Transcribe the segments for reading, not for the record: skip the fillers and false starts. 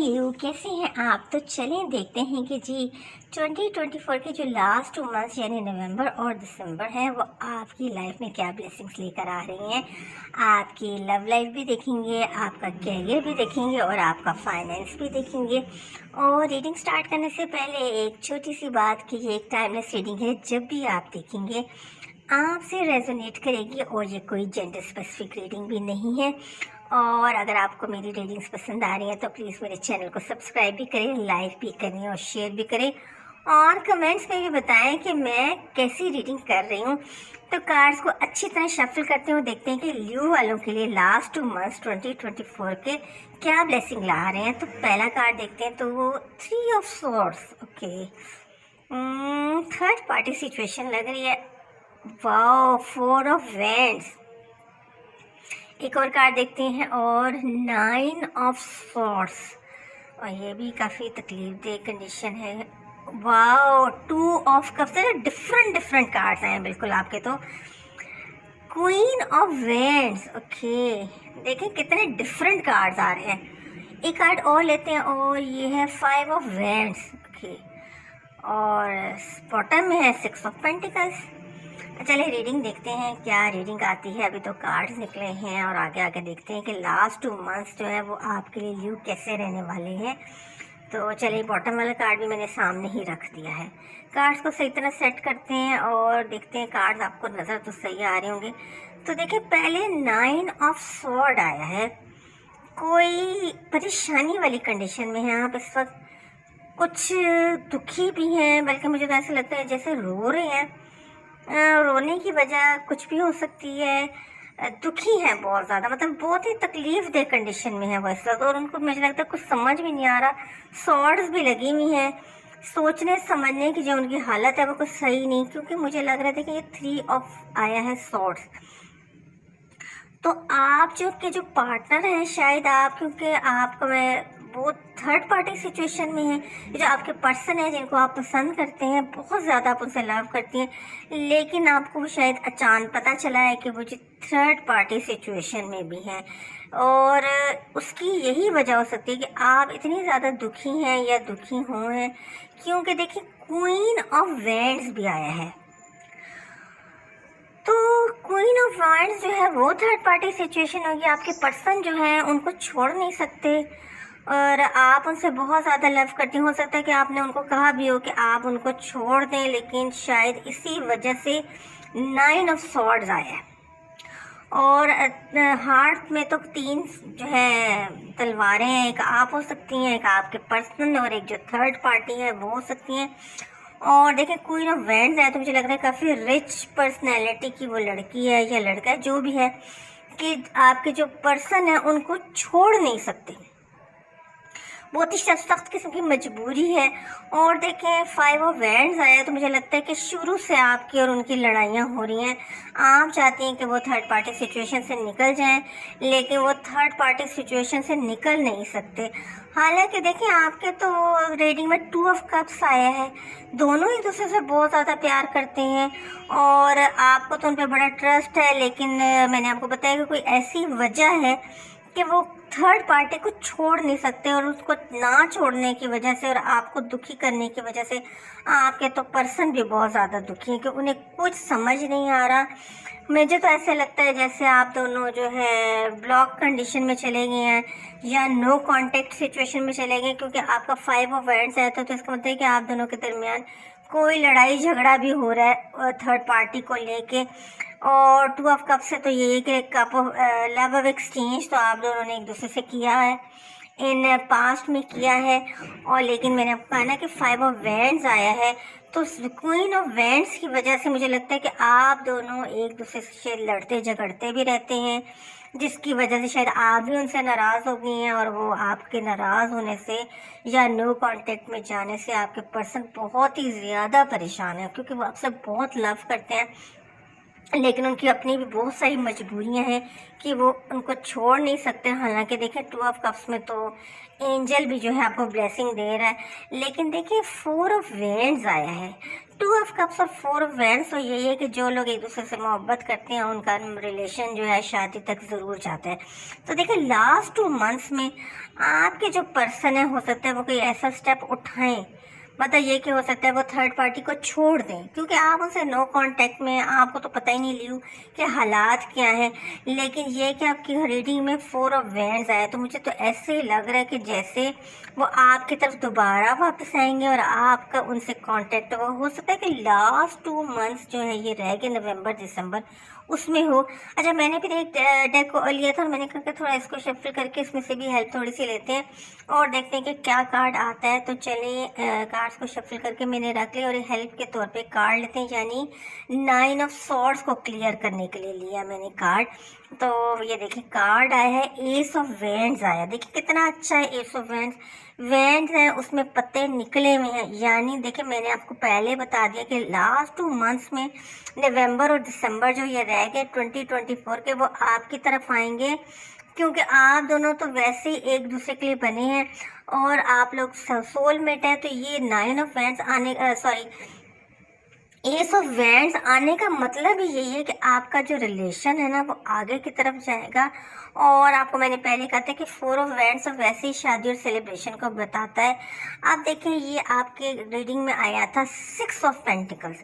You कैसे हैं आप। तो चलें देखते हैं कि जी 2024 के जो लास्ट 2 मंथ्स यानी नवंबर और दिसंबर है वो आपकी लाइफ में क्या ब्लेसिंग्स लेकर आ रही हैं। आपकी लव लाइफ भी देखेंगे, आपका कैरियर भी देखेंगे और आपका फाइनेंस भी देखेंगे। और रीडिंग स्टार्ट करने से पहले एक छोटी सी बात कि ये एक टाइमलेस रीडिंग है, जब भी आप देखेंगे आपसे रेजोनेट करेगी और ये कोई जेंडर स्पेसिफिक रीडिंग भी नहीं है। और अगर आपको मेरी रीडिंग्स पसंद आ रही हैं तो प्लीज़ मेरे चैनल को सब्सक्राइब भी करें, लाइक भी करें और शेयर भी करें और कमेंट्स में भी बताएं कि मैं कैसी रीडिंग कर रही हूँ। तो कार्ड्स को अच्छी तरह शफल करते हुए देखते हैं कि ल्यू वालों के लिए लास्ट 2 मंथ्स 2024 के क्या ब्लेसिंग ला रहे हैं। तो पहला कार्ड देखते हैं तो वो 3 of swords. Okay, third party situation लग रही है। Wow, 4 of wands. एक और कार्ड देखते हैं और 9 ऑफ स्वॉर्ड्स, और ये भी काफ़ी तकलीफ दे कंडीशन है। Wow, 2 of cups. Different cards हैं बिल्कुल आपके। तो क्वीन ऑफ वैंड्स। ओके, देखें कितने डिफरेंट कार्ड्स आ रहे हैं। एक कार्ड और लेते हैं और ये है 5 ऑफ वैंड्स। ओके, और बॉटम में है 6 ऑफ पेंटिकल्स। चलिए रीडिंग देखते हैं क्या रीडिंग आती है। अभी तो कार्ड्स निकले हैं और आगे आगे देखते हैं कि लास्ट 2 मंथ्स जो है वो आपके लिए ल्यू कैसे रहने वाले हैं। तो चलिए बॉटम वाला कार्ड भी मैंने सामने ही रख दिया है। कार्ड्स को सही तरह सेट करते हैं और देखते हैं कार्ड्स आपको नज़र तो सही आ रहे होंगे। तो देखिए पहले 9 ऑफ स्वॉर्ड आया है। कोई परेशानी वाली कंडीशन में है आप इस वक्त, कुछ दुखी भी हैं, बल्कि मुझे तो ऐसा लगता है जैसे रो रहे हैं। रोने की वजह कुछ भी हो सकती है। दुखी है बहुत ज़्यादा, मतलब बहुत ही तकलीफ दे कंडीशन में है वो इस वक्त, और उनको मुझे लगता है कुछ समझ भी नहीं आ रहा। सॉर्ड्स भी लगी हुई हैं, सोचने समझने की जो उनकी हालत है वो कुछ सही नहीं, क्योंकि मुझे लग रहा था कि ये 3 ऑफ आया है सॉर्ड्स। तो आप जो पार्टनर हैं, शायद आप, क्योंकि आपका मैं वो थर्ड पार्टी सिचुएशन में है। जो आपके पर्सन है जिनको आप पसंद करते हैं, बहुत ज़्यादा आप उनसे लव करती हैं, लेकिन आपको शायद अचानक पता चला है कि वो जो थर्ड पार्टी सिचुएशन में भी है। और उसकी यही वजह हो सकती है कि आप इतनी ज़्यादा दुखी हैं या दुखी हुए हैं, क्योंकि देखिए क्वीन ऑफ वैंड्स भी आया है। तो क्वीन ऑफ वांड्स जो है वो थर्ड पार्टी सिचुएशन होगी। आपके पर्सन जो है उनको छोड़ नहीं सकते और आप उनसे बहुत ज़्यादा लव करती हो सकता है कि आपने उनको कहा भी हो कि आप उनको छोड़ दें, लेकिन शायद इसी वजह से 9 ऑफ स्वॉर्ड्स आया है। और हार्ट में तो 3 जो है तलवारें हैं, एक आप हो सकती हैं, एक आपके पर्सन और एक जो थर्ड पार्टी है वो हो सकती हैं। और देखिए क्वीन ऑफ वैंड्स है, तो मुझे लग रहा है काफ़ी रिच पर्सनैलिटी की वो लड़की है या लड़का है जो भी है, कि आपके जो पर्सन है उनको छोड़ नहीं सकते, बहुत ही सख्त किस्म की मजबूरी है। और देखें 5 ऑफ वैंड्स आया, तो मुझे लगता है कि शुरू से आपकी और उनकी लड़ाइयाँ हो रही हैं। आप चाहती हैं कि वो थर्ड पार्टी सिचुएशन से निकल जाएं, लेकिन वो थर्ड पार्टी सिचुएशन से निकल नहीं सकते। हालांकि देखिए आपके तो रीडिंग में 2 ऑफ कप्स आया है, दोनों एक दूसरे से बहुत ज़्यादा प्यार करते हैं और आपको तो उन पर बड़ा ट्रस्ट है, लेकिन मैंने आपको बताया कि कोई ऐसी वजह है कि वो थर्ड पार्टी को छोड़ नहीं सकते, और उसको ना छोड़ने की वजह से और आपको दुखी करने की वजह से आपके तो पर्सन भी बहुत ज़्यादा दुखी हैं कि उन्हें कुछ समझ नहीं आ रहा। मुझे तो ऐसे लगता है जैसे आप दोनों जो है ब्लॉक कंडीशन में चले गए हैं या नो कांटेक्ट सिचुएशन में चले गए, क्योंकि आपका 5 ऑफ वैंड्स है। तो इसका मतलब है कि आप दोनों के दरमियान कोई लड़ाई झगड़ा भी हो रहा है थर्ड पार्टी को लेके। और 2 ऑफ कप से तो ये कि cup of love of exchange तो आप दोनों ने एक दूसरे से किया है, इन पास्ट में किया है। और लेकिन मैंने आपको कहा ना कि 5 ऑफ वैंड्स आया है, तो क्वीन ऑफ वैंड्स की वजह से मुझे लगता है कि आप दोनों एक दूसरे से लड़ते झगड़ते भी रहते हैं, जिसकी वजह से शायद आप भी उनसे नाराज़ हो गई हैं और वो आपके नाराज़ होने से या नो कांटेक्ट में जाने से आपके पर्सन बहुत ही ज़्यादा परेशान है, क्योंकि वो आपसे बहुत लव करते हैं। लेकिन उनकी अपनी भी बहुत सारी मजबूरियां हैं कि वो उनको छोड़ नहीं सकते। हालांकि देखिए 2 ऑफ कप्स में तो एंजल भी जो है आपको ब्लेसिंग दे रहा है, लेकिन देखिए 4 ऑफ वैंड्स आया है। 2 ऑफ कप्स और 4 ऑफ वैंड्स तो यही है कि जो लोग एक दूसरे से मोहब्बत करते हैं उनका रिलेशन जो है शादी तक ज़रूर जाता है। तो देखिए लास्ट 2 मंथ्स में आपके जो पर्सन है हो सकता है वो कोई ऐसा स्टेप उठाएं, मतलब ये कि हो सकता है वो थर्ड पार्टी को छोड़ दें, क्योंकि आप उनसे नो कांटेक्ट में, आपको तो पता ही नहीं लियो कि हालात क्या हैं। लेकिन ये कि आपकी रीडिंग में 4 ऑफ वैंड्स आया, तो मुझे तो ऐसे ही लग रहा है कि जैसे वो आपकी तरफ दोबारा वापस आएंगे और आपका उनसे कांटेक्ट हो सकता है कि लास्ट 2 मंथ्स जो है ये रह गए नवंबर दिसंबर उसमें हो। अच्छा, मैंने फिर एक डेक को लिया था और मैंने कहा कि थोड़ा इसको शफल करके इसमें से भी हेल्प थोड़ी सी लेते हैं और देखते हैं कि क्या कार्ड आता है। तो चलिए कार्ड्स को शफल करके मैंने रख लिया और हेल्प के तौर पे कार्ड लेते हैं, यानी 9 ऑफ सॉर्ड्स को क्लियर करने के लिए लिया मैंने कार्ड। तो ये देखिए कार्ड आया है एस ऑफ वैंड्स आया। देखिए कितना अच्छा है एस ऑफ वैंड्स। वैंड्स हैं उसमें पत्ते निकले हुए हैं, यानी देखिए मैंने आपको पहले बता दिया कि लास्ट 2 मंथ्स में नवंबर और दिसंबर जो ये रह गए 2024 के वो आपकी तरफ आएंगे, क्योंकि आप दोनों तो वैसे ही एक दूसरे के लिए बने हैं और आप लोग सोलमेट है। तो ये 9 ऑफ वैंड्स आने एस ऑफ वैंड्स आने का मतलब ही यही है कि आपका जो रिलेशन है ना वो आगे की तरफ जाएगा। और आपको मैंने पहले कहा था कि 4 ऑफ वैंड्स वैसे ही शादी और सेलिब्रेशन को बताता है। आप देखें ये आपके रीडिंग में आया था 6 ऑफ पेंटिकल्स,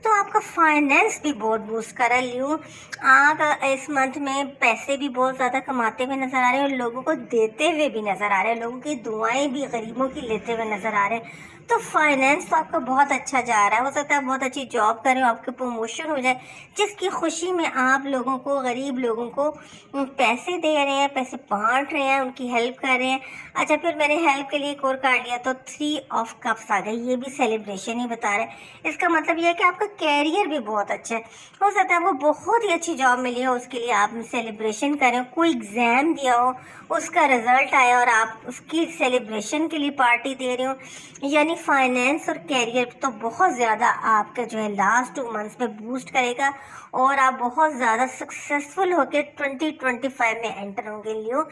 तो आपका फाइनेंस भी बहुत बूस्ट कर रहा है लियो। आप इस मंथ में पैसे भी बहुत ज़्यादा कमाते हुए नज़र आ रहे हैं और लोगों को देते हुए भी नज़र आ रहे हैं, लोगों की दुआएं भी गरीबों की लेते हुए नज़र आ रहे हैं। तो फाइनेंस तो आपका बहुत अच्छा जा रहा है, हो सकता है बहुत अच्छी जॉब करें, आपके प्रमोशन हो जाए, जिसकी खुशी में आप लोगों को, गरीब लोगों को पैसे दे रहे हैं, पैसे बांट रहे हैं, उनकी हेल्प कर रहे हैं। अच्छा, फिर मैंने हेल्प के लिए एक और कार्ड लिया तो 3 ऑफ कप्स आ गई, ये भी सेलिब्रेशन ही बता रहा है। इसका मतलब ये है कि आपका कैरियर भी बहुत अच्छा है, हो सकता है वो बहुत ही अच्छी जॉब मिली हो, उसके लिए आप सेलिब्रेशन करें, कोई एग्ज़ाम दिया हो उसका रिजल्ट आया और आप उसकी सेलिब्रेशन के लिए पार्टी दे रहे हो। यानी फाइनेंस और कैरियर तो बहुत ज़्यादा आपका जो है लास्ट 2 मंथ्स में बूस्ट करेगा और आप बहुत ज़्यादा सक्सेसफुल होकर 2025 में एंटर होंगे लियो।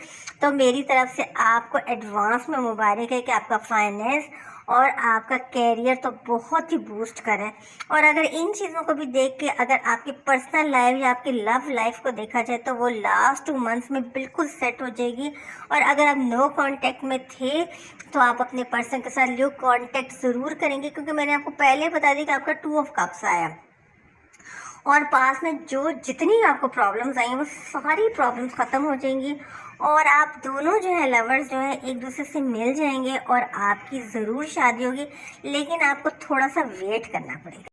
तो मेरी तरफ से आपको एडवांस में मुबारक है कि आपका फाइनेंस और आपका कैरियर तो बहुत ही बूस्ट कर है। और अगर इन चीज़ों को भी देख के अगर आपकी पर्सनल लाइफ या आपकी लव लाइफ को देखा जाए तो वो लास्ट 2 मंथ्स में बिल्कुल सेट हो जाएगी। और अगर आप नो कांटेक्ट में थे तो आप अपने पर्सन के साथ लो कांटेक्ट ज़रूर करेंगे, क्योंकि मैंने आपको पहले बता दिया कि आपका 2 ऑफ कप्स आया और पास में जो जितनी आपको प्रॉब्लम्स आई हैं वो सारी प्रॉब्लम्स ख़त्म हो जाएंगी और आप दोनों जो है लवर्स जो है एक दूसरे से मिल जाएंगे और आपकी ज़रूर शादी होगी, लेकिन आपको थोड़ा सा वेट करना पड़ेगा।